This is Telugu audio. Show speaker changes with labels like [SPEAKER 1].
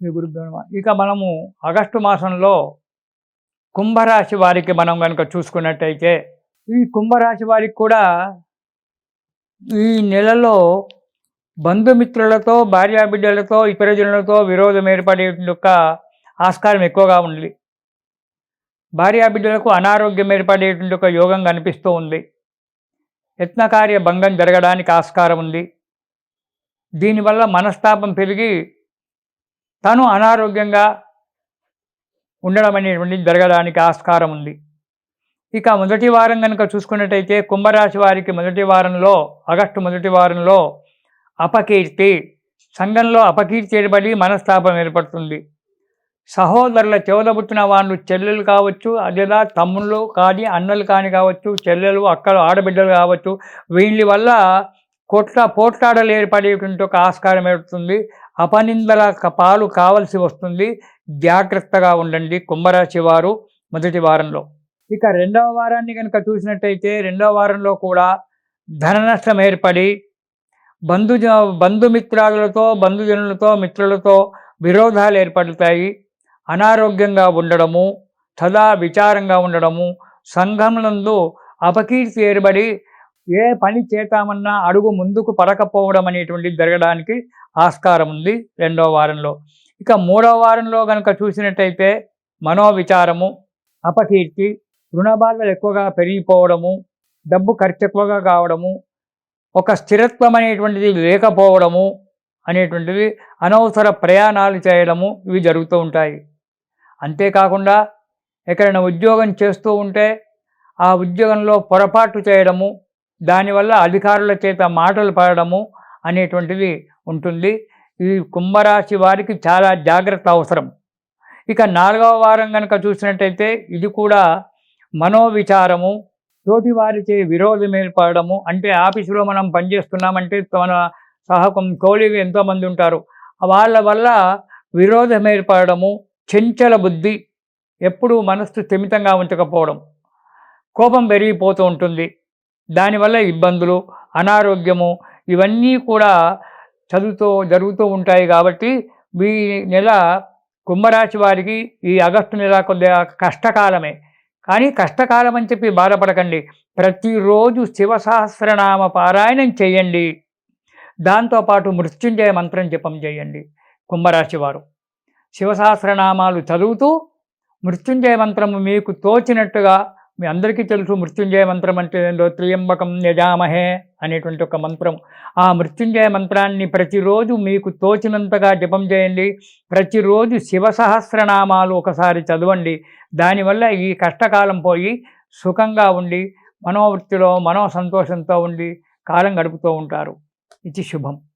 [SPEAKER 1] శ్రీ గురుభ్యో నమః. ఇక మనము ఆగస్టు మాసంలో కుంభరాశి వారికి మనం గనుక చూసుకున్నట్టయితే, ఈ కుంభరాశి వారికి కూడా ఈ నెలలో బంధుమిత్రులతో, భార్యాబిడ్డలతో, ఇతర జనులతో విరోధం ఏర్పడే యొక్క ఆస్కారం ఎక్కువగా ఉంది. భార్యాబిడ్డలకు అనారోగ్యం ఏర్పడేటువంటి ఒక యోగం కనిపిస్తూ ఉంది. యత్నకార్య భంగం జరగడానికి ఆస్కారం ఉంది. దీనివల్ల మనస్తాపం పెరిగి తను అనారోగ్యంగా ఉండడం అనేటువంటిది జరగడానికి ఆస్కారం ఉంది. ఇక మొదటి వారం కనుక చూసుకున్నట్టయితే కుంభరాశి వారికి మొదటి వారంలో, ఆగస్టు మొదటి వారంలో అపకీర్తి, సంఘంలో అపకీర్తి ఏర్పడి మనస్తాపం ఏర్పడుతుంది. సహోదరుల చెవదబుట్టిన వాళ్ళు చెల్లెలు కావచ్చు, అదేలా తమ్ముళ్ళు కానీ అన్నలు కానీ కావచ్చు, చెల్లెలు అక్కలు ఆడబిడ్డలు కావచ్చు, వీళ్ళ వల్ల పోట్లాడలు ఏర్పడేటువంటి ఒక ఆస్కారం ఏర్పడుతుంది. అపనిందల పాలు కావలసి వస్తుంది. జాగ్రత్తగా ఉండండి కుంభరాశి వారు మొదటి వారంలో. ఇక రెండవ వారాన్ని కనుక చూసినట్టయితే, రెండవ వారంలో కూడా ధన నష్టం ఏర్పడి బంధుమిత్రాదులతో, బంధుజనులతో, మిత్రులతో విరోధాలు ఏర్పడతాయి. అనారోగ్యంగా ఉండడము, సదా విచారంగా ఉండడము, సంఘమునందు అపకీర్తి ఏర్పడి ఏ పని చేద్దామన్నా అడుగు ముందుకు పడకపోవడం అనేటువంటిది జరగడానికి ఆస్కారం ఉంది రెండవ వారంలో. ఇక మూడవ వారంలో కనుక చూసినట్టయితే మనోవిచారము, అపకీర్తి, రుణబాధలు ఎక్కువగా పెరిగిపోవడము, డబ్బు ఖర్చు ఎక్కువగా కావడము, ఒక స్థిరత్వం అనేటువంటిది లేకపోవడము అనేటువంటిది, అనవసర ప్రయాణాలు చేయడము, ఇవి జరుగుతూ ఉంటాయి. అంతేకాకుండా ఎక్కడైనా ఉద్యోగం చేస్తూ ఉంటే ఆ ఉద్యోగంలో పొరపాటు చేయడము, దానివల్ల అధికారుల చేత మాటలు పడడము అనేటువంటిది ఉంటుంది. ఈ కుంభరాశి వారికి చాలా జాగ్రత్త అవసరం. ఇక నాలుగవ వారం కనుక చూసినట్టయితే ఇది కూడా మనోవిచారము, తోటి వారిచే విరోధం ఏర్పడము. అంటే ఆఫీసులో మనం పనిచేస్తున్నామంటే మన కోలీలు ఎంతోమంది ఉంటారు, వాళ్ళ వల్ల విరోధం ఏర్పడము, చంచల బుద్ధి, ఎప్పుడూ మనస్సు స్థిమితంగా ఉంచకపోవడం, కోపం పెరిగిపోతూ ఉంటుంది. దానివల్ల ఇబ్బందులు, అనారోగ్యము, ఇవన్నీ కూడా జరుగుతూ ఉంటాయి. కాబట్టి ఈ నెల కుంభరాశి వారికి ఈ ఆగస్టు నెల కొద్దిగా కష్టకాలమే. కానీ కష్టకాలం అని చెప్పి బాధపడకండి. ప్రతిరోజు శివసహస్రనామ పారాయణం చేయండి. దాంతోపాటు మృత్యుంజయ మంత్రం జపం చేయండి. కుంభరాశి వారు శివసహస్రనామాలు చదువుతూ మృత్యుంజయ మంత్రము మీకు తోచినట్టుగా, మీ అందరికీ తెలుసు మృత్యుంజయ మంత్రం అంటే ఏందో, త్ర్యంబకం యజామహే అనేటువంటి ఒక మంత్రం. ఆ మృత్యుంజయ మంత్రాన్ని ప్రతిరోజు మీకు తోచినంతగా జపం చేయండి. ప్రతిరోజు శివసహస్రనామాలు ఒకసారి చదవండి. దానివల్ల ఈ కష్టకాలం పోయి సుఖంగా ఉండి మనోవృత్తిలో సంతోషంతో ఉండి కాలం గడుపుతూ ఉంటారు. ఇది శుభం.